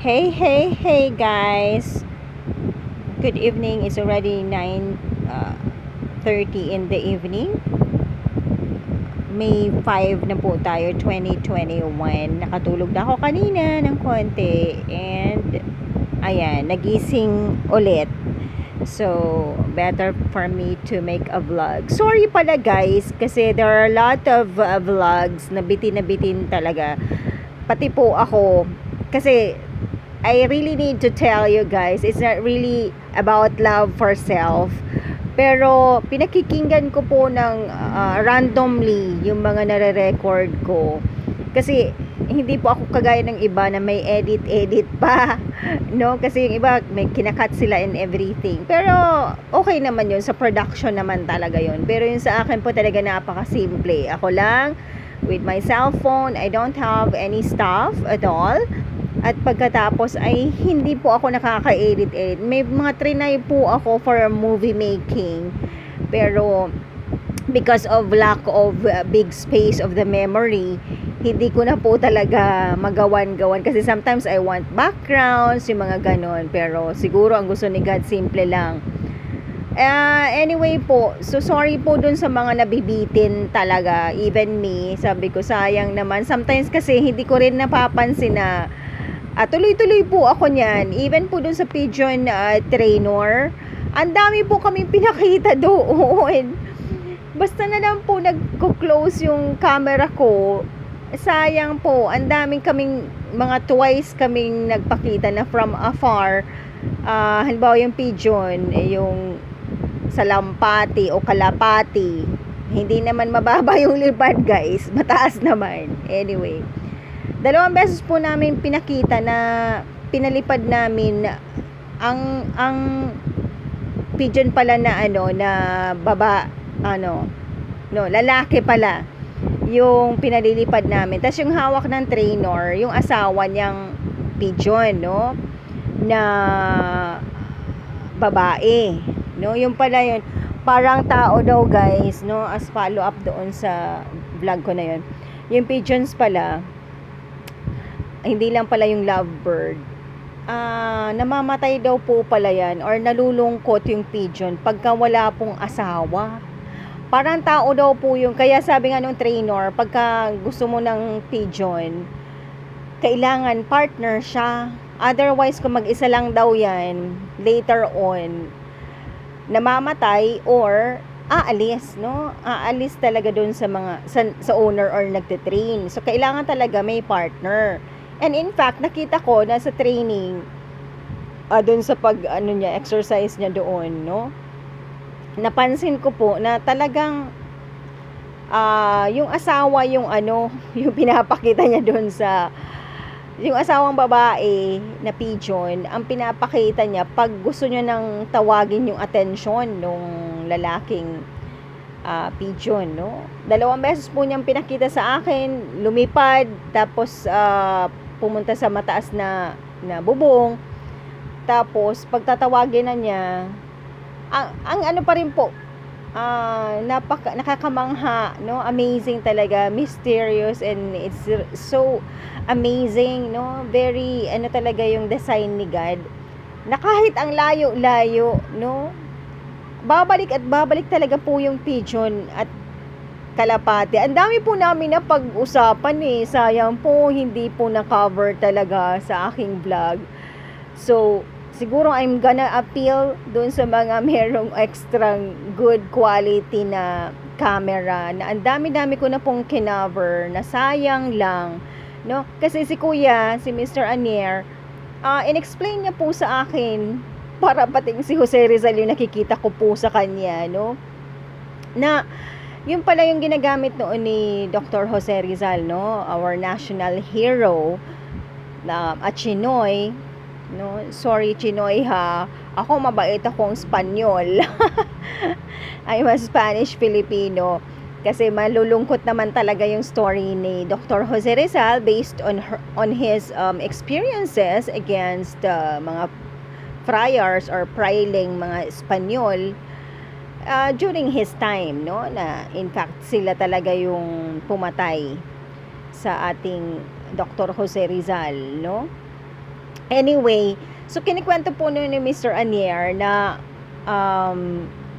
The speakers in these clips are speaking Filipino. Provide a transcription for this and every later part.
Hey guys. Good evening. It's already 9:30 in the evening. May 5 na po tayo, 2021. Nakatulog na ako kanina ng konti and ayan, nagising ulit. So, better for me to make a vlog. Sorry pala guys kasi there are a lot of vlogs na bitin talaga. Pati po ako kasi I really need to tell you guys, it's not really about love for self. Pero pinakikinggan ko po ng randomly yung mga nare-record ko. Kasi hindi po ako kagaya ng iba na may edit pa. No? Kasi yung iba may kinakat sila and everything. Pero okay naman yun. Sa production naman talaga yun. Pero yung sa akin po talaga napaka-simple. Ako lang with my cell phone. I don't have any stuff at all. At pagkatapos ay hindi po ako nakaka-edit. May mga trinay po ako for movie making. Pero because of lack of big space of the memory, hindi ko na po talaga magawan-gawan. Kasi sometimes I want backgrounds, yung mga ganon. Pero siguro ang gusto ni God, simple lang. Anyway po, so sorry po dun sa mga nabibitin talaga. Even me, sabi ko sayang naman. Sometimes kasi hindi ko rin napapansin na tuloy-tuloy po ako niyan. Even po dun sa pigeon trainer, ang dami po kaming pinakita doon. Basta na lang po nag-close yung camera ko. Sayang po, ang daming kaming, mga twice kaming nagpakita na from afar. Halimbawa yung pigeon, yung salampati o kalapati. Hindi naman mababa yung lipad guys, mataas naman. Anyway, 2 beses po namin pinakita na pinalipad namin ang pigeon pala na lalaki pala yung pinalilipad namin. Tapos yung hawak ng trainer, yung asawa niyang pigeon, no, na babae, no, yung pala yun. Parang tao daw guys, no, as follow up doon sa vlog ko na yun. Yung pigeons pala, hindi lang pala yung lovebird. Namamatay daw po pala yan or nalulungkot yung pigeon pagka wala pong asawa. Parang tao daw po yung, kaya sabi nga nung trainer, pagka gusto mo ng pigeon, kailangan partner siya. Otherwise, kung mag-isa lang daw yan, later on, namamatay or aalis, no? Aalis talaga dun sa mga, sa owner or nagtitrain. So, kailangan talaga may partner. And in fact, nakita ko na sa training, doon sa exercise niya doon, no? Napansin ko po na talagang yung asawa yung yung pinapakita niya doon sa yung asawang babae na pigeon, ang pinapakita niya pag gusto niya nang tawagin yung atensyon nung lalaking pigeon, no? 2 beses po niyang pinakita sa akin, lumipad, tapos pumunta sa mataas na bubong. Tapos pagtatawagin na niya, ang pa rin po, nakakamangha, no? Amazing talaga, mysterious, and it's so amazing, no? Very talaga yung design ni God, na kahit ang layo-layo, no, babalik at babalik talaga po yung pigeon at kalapati. Ang dami po namin na pag-usapan sayang po hindi po na-cover talaga sa aking vlog. So siguro I'm gonna appeal doon sa mga merong extra good quality na camera, na ang dami-dami ko na pong kinover, na sayang lang, no? Kasi si Kuya, si Mr. Anier, in-explain niya po sa akin, para pating si Jose Rizal yung nakikita ko po sa kanya, no? Na yun pala yung ginagamit noon ni Dr. Jose Rizal, no? Our national hero, at Chinoy, no? Sorry Chinoy ha, ako mabait akong Espanyol. I'm a Spanish Filipino. Kasi malulungkot naman talaga yung story ni Dr. Jose Rizal based on his experiences against mga friars or prailing mga Espanyol during his time, no, na in fact sila talaga yung pumatay sa ating Dr. Jose Rizal, no. Anyway, so kinikwento po nun ni Mr. Anier na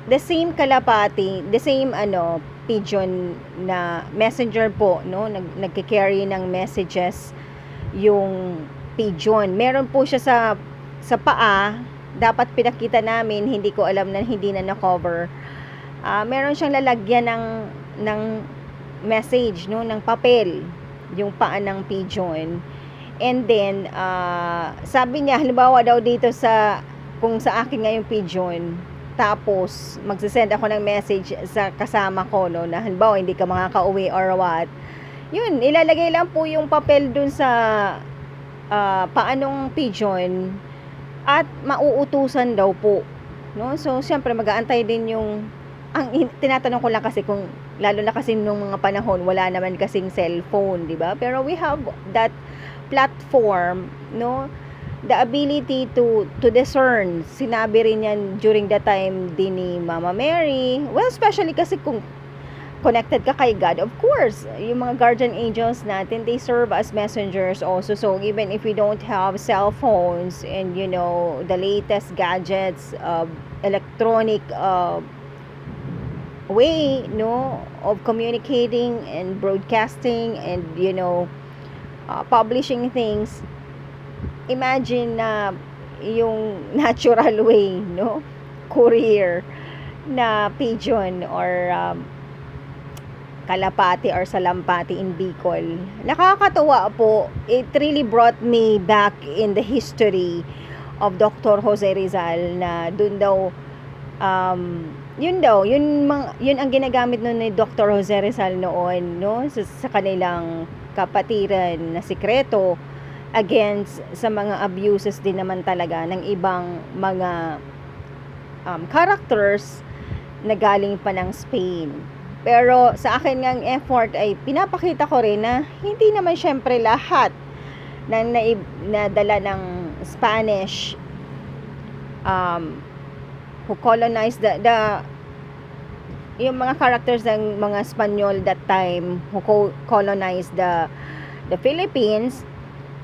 the same kalapati, the same pigeon na messenger po, no, nagke-carry ng messages yung pigeon. Meron po siya sa paa, dapat pinakita namin, hindi ko alam na hindi na na-cover. Meron siyang lalagyan ng message, no, ng papel, yung paa ng pigeon. And then, sabi niya, halimbawa daw dito kung sa akin nga yung pigeon, tapos, magsisend ako ng message sa kasama ko, no, na halimbawa, hindi ka makakauwi or what. Yun, ilalagay lang po yung papel dun sa paanong pigeon at mauutusan daw po. No? So, syempre, mag-aantay din tinatanong ko lang kasi kung, lalo na kasi nung mga panahon, wala naman kasing cellphone, di ba? Pero we have that platform, no, the ability to discern. Sinabi rin yan during the time din ni Mama Mary. Well, especially kasi kung connected ka kay God, of course, yung mga guardian angels natin, they serve as messengers also. So, even if we don't have cell phones and, the latest gadgets, electronic way, no, of communicating and broadcasting and, publishing things, imagine na yung natural way, no, courier na pigeon or kalapati or salampati in Bicol. Nakakatuwa po. It really brought me back in the history of Dr. Jose Rizal na dun daw yun ang ginagamit nun ni Dr. Jose Rizal noon, no, sa kanilang kapatiran na sikreto against sa mga abuses din naman talaga ng ibang mga characters na galing pa ng Spain. Pero sa akin ngang effort ay pinapakita ko rin na hindi naman syempre lahat na nadala ng Spanish who colonized yung mga characters ng mga Espanyol that time who colonized the Philippines.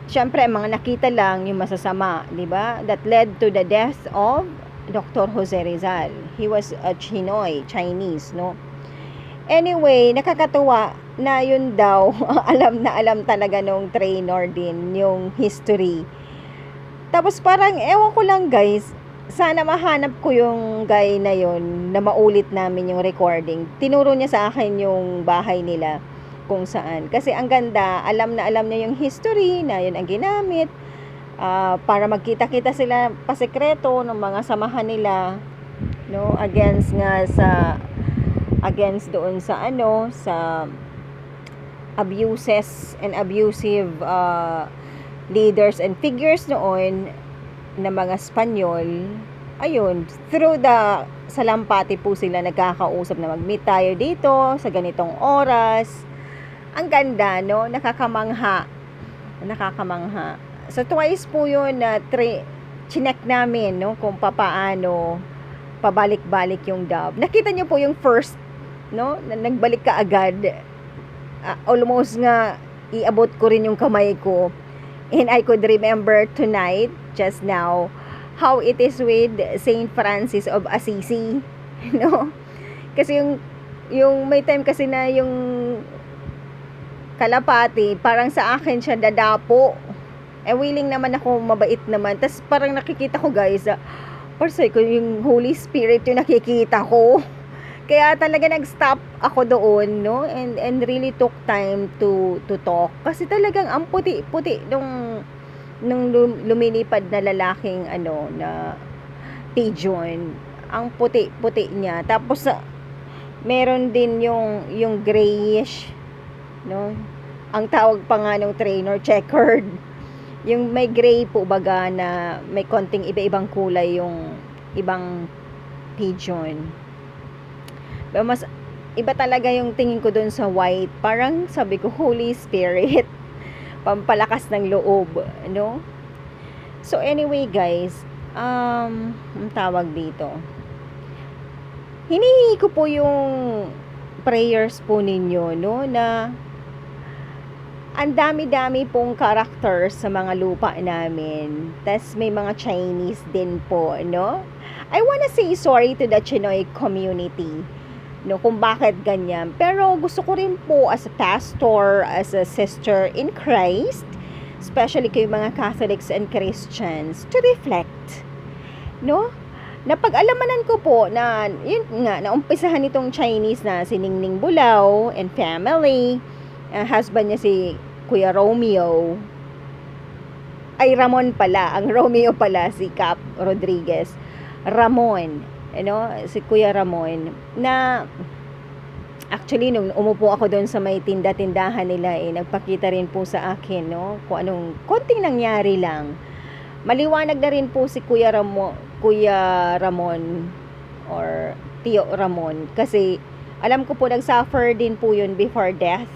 Syempre, mga nakita lang yung masasama, di ba? That led to the death of Dr. Jose Rizal. He was a Chinoy, Chinese, no? Anyway, nakakatuwa na yun daw, alam na alam talaga nung trainer din, yung history. Tapos parang, ewan ko lang guys, sana mahanap ko yung guy na yun, na maulit namin yung recording. Tinuro niya sa akin yung bahay nila, kung saan. Kasi ang ganda, alam na alam niya yung history na yun ang ginamit para magkita-kita sila pasekreto ng mga samahan nila, no, against doon sa sa abuses and abusive leaders and figures noon na mga Espanyol. Ayun, through the salampati po sila nagkakausap na mag-meet tayo dito sa ganitong oras. Ang ganda, no? Nakakamangha. So, twice po yun na chinek namin, no? Kung papaano pabalik-balik yung dove. Nakita nyo po yung first, no? Nagbalik ka agad. Almost nga, iabot ko rin yung kamay ko. And I could remember tonight, just now, how it is with Saint Francis of Assisi. No? Kasi yung may time kasi na yung kalapati, parang sa akin siya dadapo. Willing naman ako, mabait naman. Tapos parang nakikita ko guys, parang ko yung Holy Spirit yung nakikita ko. Kaya talaga nag-stop ako doon, no? And really took time to talk. Kasi talagang ang puti-puti nung lumilipad na lalaking na pigeon. Ang puti-puti niya. Tapos meron din yung grayish, no? Ang tawag pa nga ng trainer, checkered. Yung may gray po baga na may konting iba-ibang kulay yung ibang pigeon. Pero mas iba talaga yung tingin ko doon sa white. Parang sabi ko, Holy Spirit. Pampalakas ng loob, no? So anyway guys, ang tawag dito, hinihingi ko po yung prayers po ninyo, no, na Ang dami-dami pong characters sa mga lupa namin. Tas may mga Chinese din po, no? I wanna say sorry to the Chinoy community, no, kung bakit ganyan. Pero gusto ko rin po as a pastor, as a sister in Christ, especially kayo mga Catholics and Christians, to reflect, no? Napag-alamanan ko po na, yun nga, naumpisahan itong Chinese na si Ningning Bulao and family, husband niya si Kuya Romeo, ay Ramon pala, ang Romeo pala si Cap Rodriguez, Ramon, si Kuya Ramon, na actually nung umupo ako doon sa may tinda-tindahan nila, nagpakita rin po sa akin, no, kung anong konting nangyari lang. Maliwanag na rin po si Kuya Ramon or Tio Ramon, kasi alam ko po nagsuffer din po yun before death.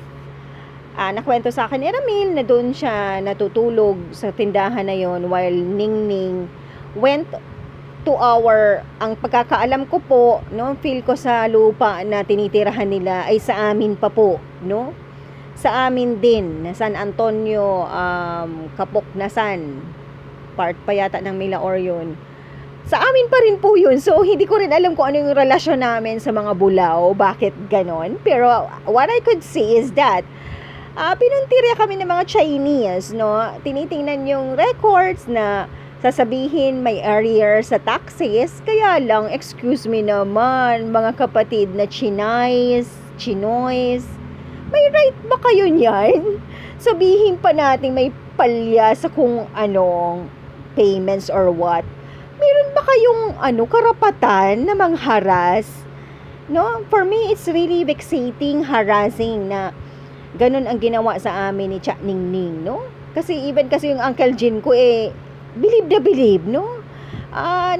Nakwento sa akin ni Ramil na doon siya natutulog sa tindahan na yon while Ningning went to ang pagkakaalam ko po, no, feel ko sa lupa na tinitirahan nila ay sa amin pa po, no, sa amin din, San Antonio, Kapoknasan, part pa yata ng Milaor yun. Sa amin pa rin po yun. So, hindi ko rin alam kung ano yung relasyon namin sa mga Bulao. Bakit ganon? Pero, what I could see is that, pinuntirya kami ng mga Chinese, no? Tinitingnan yung records na sasabihin may arrear sa taxes. Kaya lang, excuse me naman, mga kapatid na Chinese, Chinoys, may right ba kayo niyan? Sabihin pa natin may palya sa kung anong payments or what. Meron ba kayong karapatan na mangharas? No? For me, it's really vexating, harassing na ganun ang ginawa sa amin ni Cha Ningning, no? Kasi even kasi yung Uncle Jin ko bilib na bilib, no?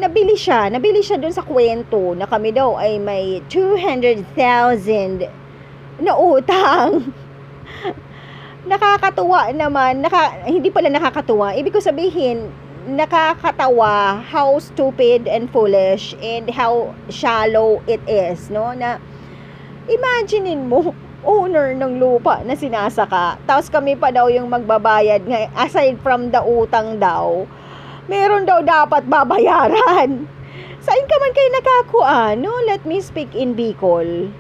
Nabili siya doon sa kwento na kami daw ay may 200,000 na utang. Nakakatuwa naman, hindi pala nakakatuwa. Ibig ko sabihin, nakakatawa how stupid and foolish and how shallow it is, no? Na imaginein mo, owner ng lupa na sinasaka, tapos kami pa daw yung magbabayad nga, aside from the utang daw, meron daw dapat babayaran. Saan ka man kayo nakakuha, no? Let me speak in Bicol.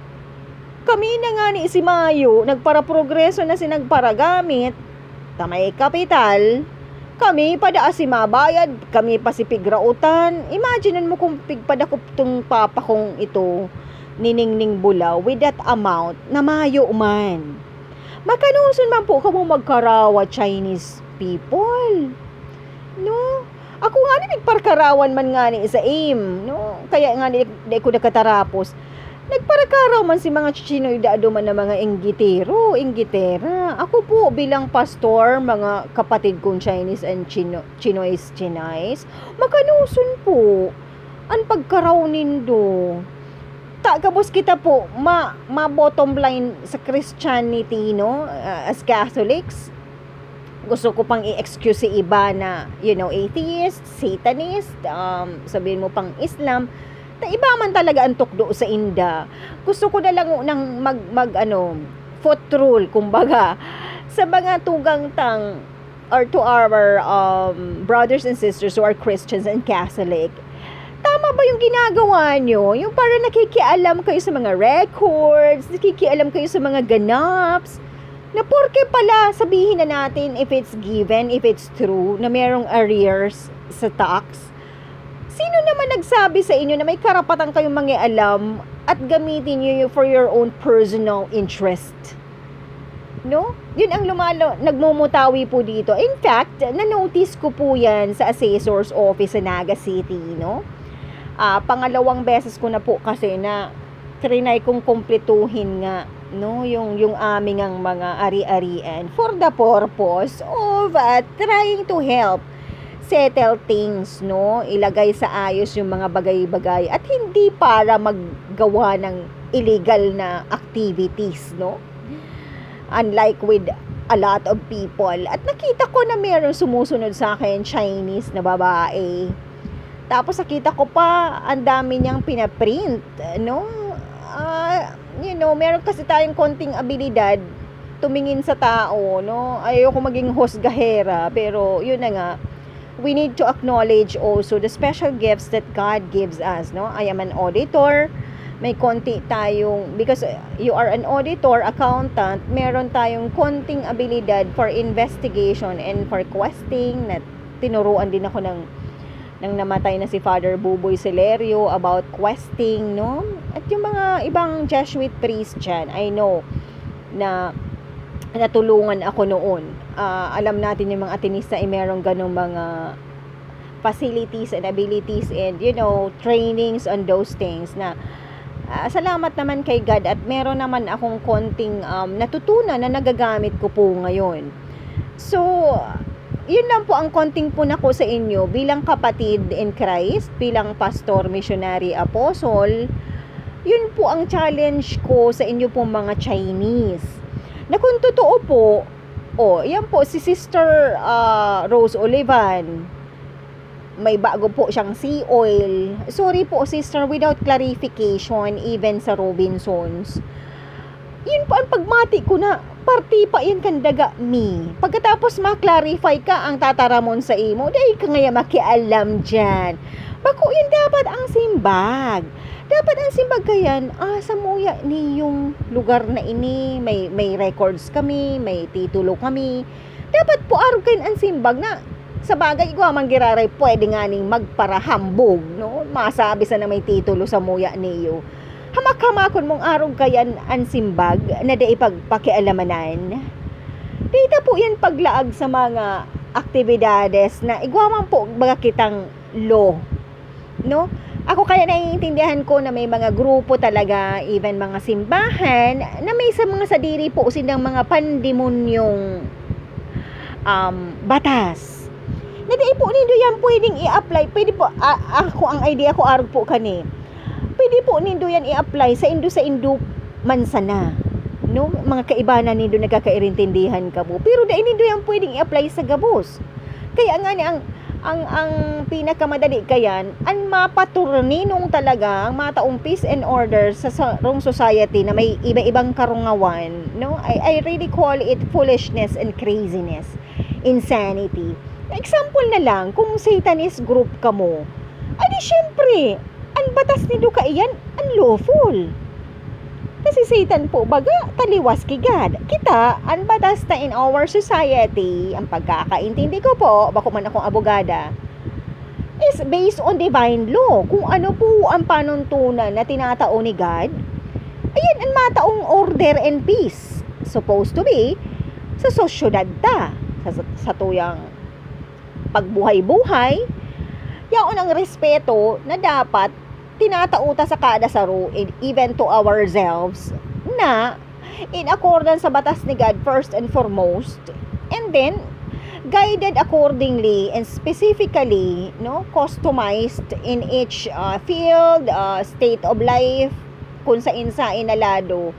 Kami na nga ni si Mayo, nagpara-progreso na sinagparagamit, tamay kapital, kami pada si mabayad, kami pa si pigrautan. Imaginein mo kung pigpadakop tong papa kong ito, Ningning Bulao, with that amount na Mayo man. Makanuson man po kamo magkarawa Chinese people, no? Ako nga ni nagparkarawan man nga ni sa aim, no? Kaya nga ni ko nakatarapos. Nagparakaraw man si mga Chinoy daado man na mga inggitera. Ako po bilang pastor, mga kapatid kong Chinese and Chinese, makanuson po ang pagkaraw nindo. Kabos kita po bottom line sa Christianity, no? As Catholics, gusto ko pang i-excuse si iba na, atheist, satanist, sabihin mo pang Islam, iba man talaga ang tukdo sa inda. Gusto ko na lang nang foot rule, kumbaga, sa mga tugang tang, or to our brothers and sisters who are Christians and Catholic. Tama ba yung ginagawa nyo? Yung para nakikialam kayo sa mga records, nakikialam kayo sa mga ganaps, na porke pala sabihin na natin if it's given, if it's true, na merong arrears sa tax. Sino naman nagsabi sa inyo na may karapatan kayong mangialam at gamitin nyo for your own personal interest? No? Yun ang nagmumutawi po dito. In fact, na-notice ko po yan sa assessor's office sa Naga City, no? Pangalawang beses ko na po kasi na trinay kong kumpletuhin nga, no, yung aming ang mga ari-arian for the purpose of trying to help settle things, no? Ilagay sa ayos yung mga bagay-bagay at hindi para maggawa ng illegal na activities, no? Unlike with a lot of people. At nakita ko na meron sumusunod sa akin, Chinese na babae. Tapos nakita ko pa, ang dami niyang pinaprint, no? Meron kasi tayong konting abilidad tumingin sa tao, no? Ayoko maging husgahera, pero yun na nga, we need to acknowledge also the special gifts that God gives us, no? I am an auditor, may konti tayong, because you are an auditor, accountant, meron tayong konting abilidad for investigation and for questing, na tinuruan din ako ng namatay na si Father Buboy Celerio about questing, no? At yung mga ibang Jesuit priest dyan, I know na natulungan ako noon. Alam natin yung mga Atenista ay merong ganong mga facilities and abilities and, you know, trainings on those things na salamat naman kay God at meron naman akong konting natutunan na nagagamit ko po ngayon. So, yun lang po ang konting puna ko sa inyo bilang kapatid in Christ, bilang pastor, missionary, apostle. Yun po ang challenge ko sa inyo po mga Chinese. Na kung totoo po, yan po si Sister Rose Olivan. May bago po siyang sea oil. Sorry po sister, without clarification, even sa Robinsons. Yun po ang pagmati ko na, parti pa yan kandaga mi. Pagkatapos ma-clarify ka ang tataramon sa imo, dahil ka ngaya makialam dyan. Bako yan dapat ang simbag. Dapat ang simbag kayan, sa muya ni yung lugar na ini, may records kami, may titulo kami. Dapat po arugin ang simbag na, sa bagay ko amang giraray, pwede nga ning magparahambog, no? Masabi sa na may titulo sa muya niyo. Hamak-hamakon mong arog kayan ang simbag na da ipagpakialamanan. Dito po yan paglaag sa mga aktibidades na igwaman po baga kitang law, no? Ako kaya naiintindihan ko na may mga grupo talaga, even mga simbahan, na may sa mga sadiri po silang mga pandemonyong batas. Na di po nindo yan pwedeng i-apply. Pwede po, ako ang idea ko arog po kani. Pwede po nindo yan i-apply sa Indo mansana. No? Mga kaibanan nindo nagkakairintindihan ka po. Pero dahil nindo yan pwedeng i-apply sa gabos. Kaya nga ni ang pinakamadali kayan, ang mapaturninong talaga, ang mataong peace and order sa sarong society na may iba-ibang karungawan. No? I really call it foolishness and craziness. Insanity. Example na lang, kung Satanist group ka mo, adi syempre, ang batas nindo ka iyan, unlawful. Kasi Satan po, baga, taliwas kay God. Kita, ang batas na in our society, ang pagkakaintindi ko po, bako man akong abogada, is based on divine law. Kung ano po ang panuntunan na tinatao ni God, ayan, ang mataong order and peace. Supposed to be, sa sosyedad ta, sa tuyang pagbuhay-buhay, yaon ang respeto na dapat tinatauta sa kada saro, even to ourselves, na in accordance sa batas ni God first and foremost, and then guided accordingly and specifically, no, customized in each field, state of life, kung sa insain na lado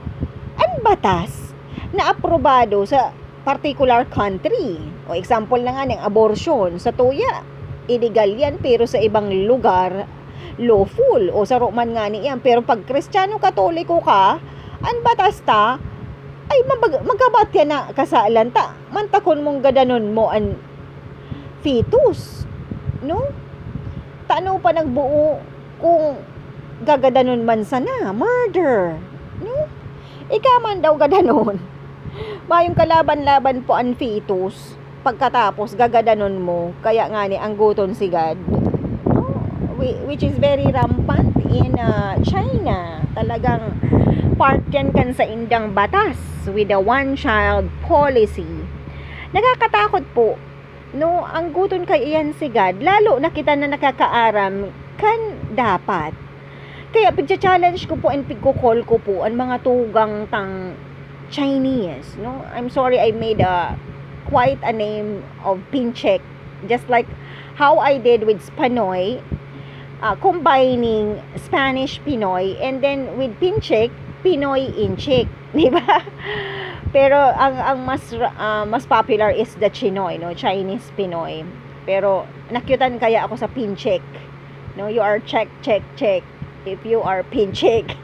ang batas na aprobado sa particular country. O example na nga ng abortion sa tuya, illegal yan, pero sa ibang lugar lawful, o sa Roman nga niyan. Pero pag Kristiyano Katoliko ka, ang batas ta ay magabat yan na kasalan ta, mantakon mong gadanon mo ang fetus, no? Tano pa nagbuo kung gagadanon man sana, murder, no? Ikaman daw gadanon. Mayong kalaban-laban po ang fetus, pagkatapos gagadanon mo, kaya nga ni ang guton si God, which is very rampant in China. Talagang part yan kan sa indang batas with a one-child policy. Nakakatakot po, no? Ang guton kay iyan si God, lalo na kita na nakakaaram kan dapat. Kaya pigcha-challenge ko po and pigko-call ko po ang mga tugang tang Chinese, no? I'm sorry I made quite a name of Pinchek, just like how I did with Spanoy, combining Spanish Pinoy and then with Pinchek, Pinoy Inchik, di ba? Pero ang mas popular is the Chinoy, no, Chinese Pinoy. Pero nakyutan kaya ako sa Pinchek, no? You are check if you are Pinchek.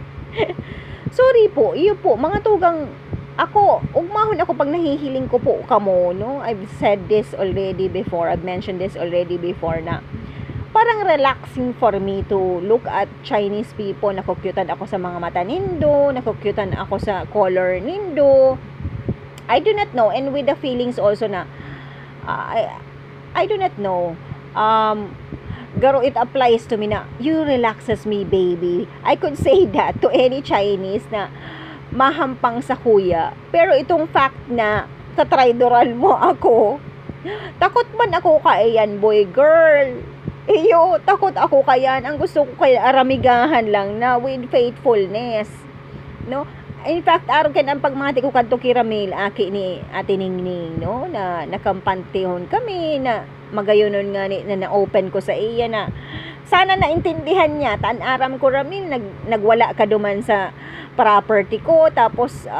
Sorry po, iyo po mga tugang ako, ugmahon ako pag nahihiling ko po kamo, no? I've said this already before, I've mentioned this already before na parang relaxing for me to look at Chinese people. Nakukyutan ako sa mga mata nindo, nakukyutan ako sa color nindo. I do not know, and with the feelings also na I do not know. Garo, it applies to me na you relaxes me, baby. I could say that to any Chinese na mahampang sa kuya. Pero itong fact na tatraidoral mo ako, takot man ako kaiyan, boy, girl. Iyo, takot ako kayan. Ang gusto ko kaya aramigahan lang na with faithfulness. No? In fact, araw kan ang pagmati ko kadto kiramil aki ni Ate Ningning, no? Na nakampantihon kami na magayonon nga ni na open ko sa iya na sana naintindihan niya tan aram ko ramil nagwala ka duman sa property ko tapos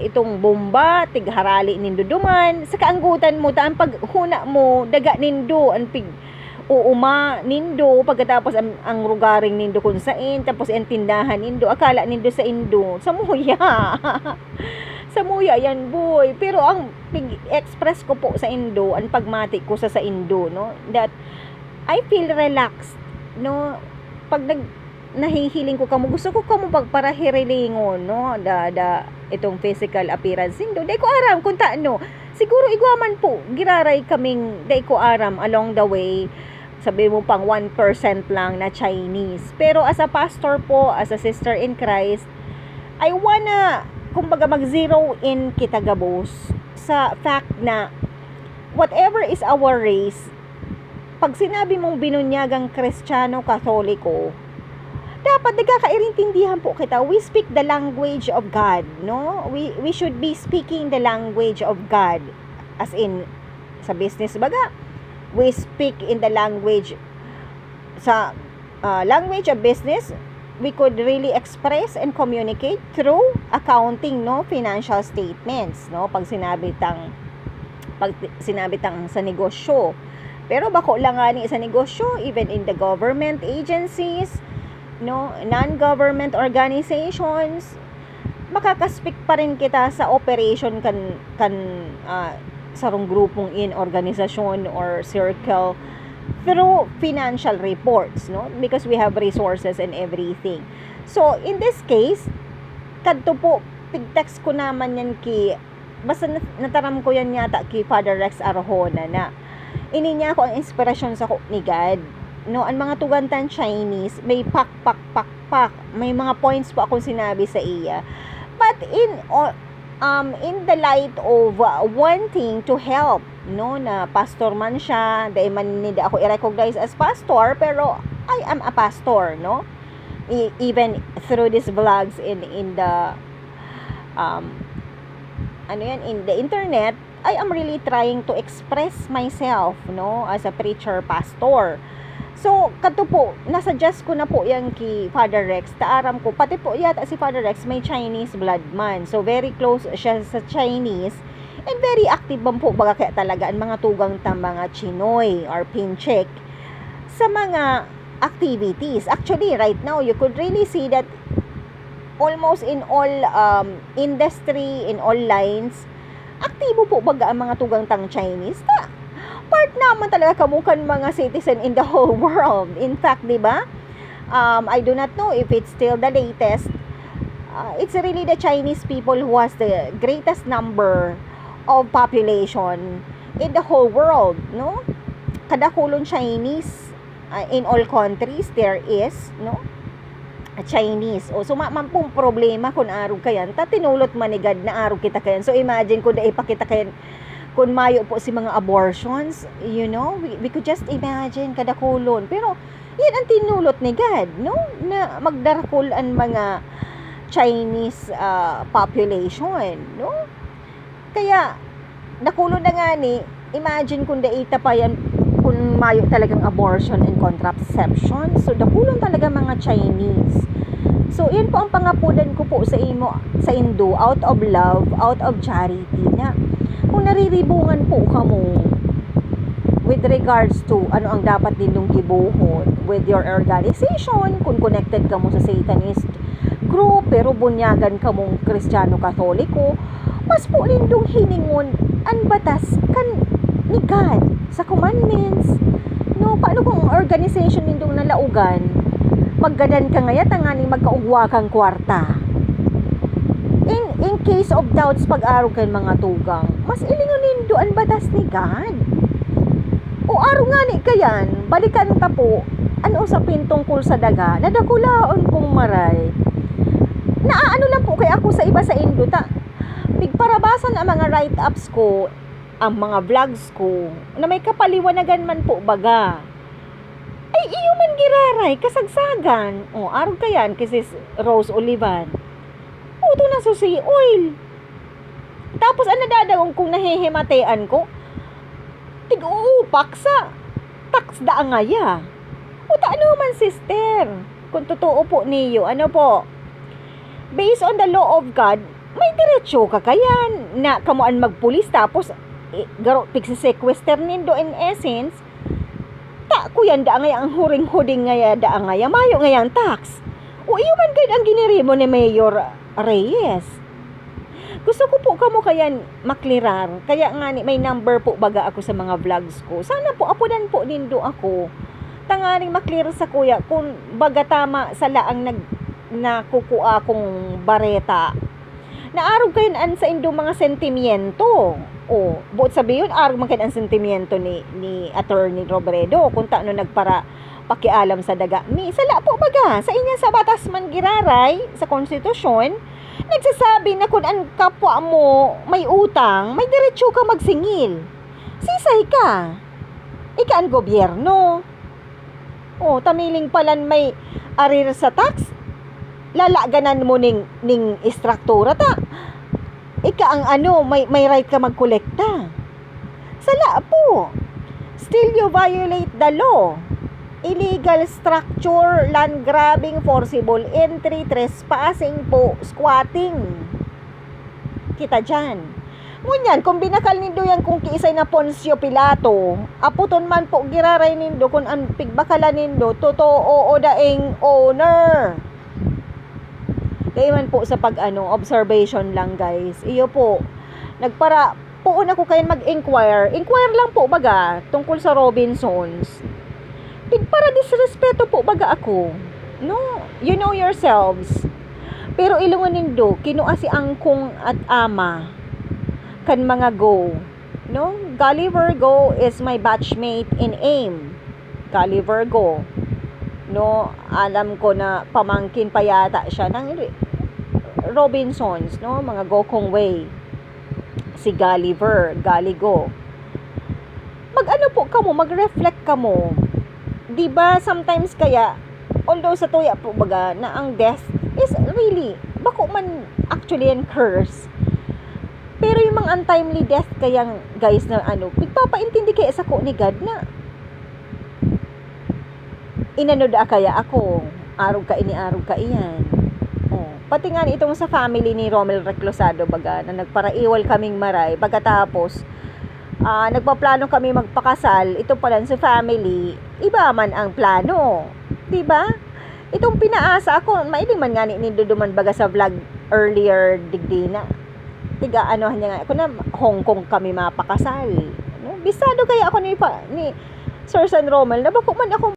itong bomba tigharali nindo duman sa kaanggutan mo taan paghuna mo daga nindo ang pig uuma nindo pagkatapos ang rugaring nindo kung sain tapos ang tindahan nindo akala nindo sa indo sa muya sa muya yan boy pero ang express ko po sa indo ang pagmati ko sa indo no that I feel relaxed no pag nahihiling ko kamo gusto ko kamo pagparahirilingon no itong physical appearance nindo dai ko aram kung taano siguro igwaman po giraray kaming dai ko aram along the way sabi mo pang 1% lang na Chinese. Pero as a pastor po, as a sister in Christ, I wanna, kumbaga mag-zero in kita gabos sa fact na whatever is our race, pag sinabi mong binunyagang Kristiyano, Katoliko, dapat nagkakairintindihan po kita. We speak the language of God, no? We should be speaking the language of God. As in, sa business baga, we speak in the language sa language of business. We could really express and communicate through accounting, no, financial statements, no, pag sinabi tang sa negosyo. Pero bako lang nga ni sa negosyo, even in the government agencies, no, non-government organizations, makakaspeak pa rin kita sa operation sarong grupong in organisasyon or circle through financial reports, no? Because we have resources and everything. So, in this case, kadto po, pig-text ko naman yan basta nataram ko yan yata kay Father Rex Arjona na ini niya ako ang inspirasyon sa ni God. No, ang mga tugantan Chinese, may pak. May mga points po akong sinabi sa iya. But in the light of wanting to help, no, na pastor man siya, dahil man hindi ako i-recognize as pastor, pero I am a pastor, no, even through these vlogs in the in the internet, I am really trying to express myself, no, as a preacher, pastor. So, kato po, nasuggest ko na po yan kay Father Rex. Taaram ko, pati po yata si Father Rex may Chinese blood man. So, very close siya sa Chinese. And very active man po, baga kaya talaga ang mga tugang mga Chinoy or Pinchek sa mga activities. Actually, right now, you could really see that almost in all industry, in all lines, aktibo po baga ang mga tugang Chinese. Part naman talaga kamukan mga citizen in the whole world. In fact, di ba? I do not know if it's still the latest. It's really the Chinese people who has the greatest number of population in the whole world, no? Kadakulon Chinese in all countries there is, no? Chinese. O so man pong problema kung araw kayan, tinulot manigad na araw kita kayan. So imagine kung da ipakita kayan kung mayo po si mga abortions, you know, we could just imagine kadakulon. Pero, yan ang tinulot ni God, no? Na magdarakol ang mga Chinese population, no? Kaya, nakulon na nga ni, imagine kung daita pa yan, kung mayo talagang abortion and contraception. So, nakulon talaga mga Chinese. So, yan po ang pangapunan ko po sa Indo, out of love, out of charity, na kung nariribungan po kamo with regards to ano ang dapat ninyong gibuhon with your organization, kung connected kamo sa Satanist group, pero bunyagan kamong Kristiyano Katoliko, mas po nindong hiningon ang batas kan ni God sa commandments. No, paano kung organization nindong nalaugan, maggadan ka ngaya tanganing magkaugwa kang kwarta. In case of doubts pag-araw kan mga tugang, mas ilingon nindo ang batas ni God. O araw nga ni kayan, balikan ta po, ano usapin tungkol sa daga, nadakulaon kong maray. Naaano lang po kay ako sa iba sa Indo, bigparabasan ang mga write-ups ko, ang mga vlogs ko, na may kapaliwanagan man po baga. Ay, iyo man giraray, kasagsagan. O, araw kayan, kasi Rose Olivan. Uto na susi oil. Tapos, ang nadadagong kong nahihimatean ko, tig-uupak sa tax daangaya. Uta, ano man, sister? Kung totoo po niyo, ano po? Based on the law of God, may diretsyo ka kayan na kamuan magpulis tapos garo pigsisequester nindo in essence ta kuyan da ngaya ang huring-huding ngaya da ngaya mayo ngayang tax o iyo man gid ang ginirimo ni Mayor Reyes. Gusto ko po kamo kayan maklirar kaya nga ni may number po baga ako sa mga vlogs ko. Sana po apudan po nindo ako tanganing maklir sa kuya kung baga tama sa laang nakukuha kong bareta. Naarog kayo an sa indo mga sentimiento. O, buot sabihin, arog man kayo ang sentimiento ni Attorney Robredo kung taano nagpara pakialam sa daga. Sala po baga, sa inya sa batas man giraray, sa konstitusyon, nagsasabi na kung ang kapwa mo may utang, may diretsyo ka magsingil. Sisay ka. Ika ang gobyerno. O, tamiling palan may arir sa tax, lalaganan mo ning istruktura ta. Ika ang may right ka magkolekta. Sala po. Still you violate the law. Illegal structure, land grabbing, forcible entry, trespassing po, squatting. Kita dyan. Ngunyan, kung binakal nindo yan kung kiisay na Poncio Pilato, aputon man po giraray nindo kung ang pigbakalan nindo, totoo o daing owner. Kaya man po sa observation lang guys. Iyo po, nagpara, poon ako kayo mag-inquire. Inquire lang po baga, tungkol sa Robinsons. Para disrespeto po baga ako. No, you know yourselves. Pero ilungon nindo, kinuha si angkong at ama, kan mga go. No, Gulliver Go is my batchmate in AIM. Gulliver Go. No, alam ko na pamangkin pa yata siya ng Robinsons, no, mga Gokong Way. Si Gulliver, Galligo. Mag-ano po kamo, mag-reflect kamo. 'Di ba sometimes kaya although sa tuya po baga na ang death is really bako man actually and curse. Pero yung mga untimely death kayang guys na pigpapaintindi kaya sa ko ni God na inano da kaya ako, arog ka iyan. Oh, pati nga itong sa family ni Romel Reclosado baga na nagparaiwal kaming maray pagkatapos nagpaplano kami magpakasal, ito pala sa family, iba man ang plano. 'Di ba? Itong pinaasa ako, mailing man nga ni duduman baga sa vlog earlier digdina. Tiga niya nga ako na Hong Kong kami mapakasal. No? Bisado kaya ako ni Sir San Romel, nabako man ako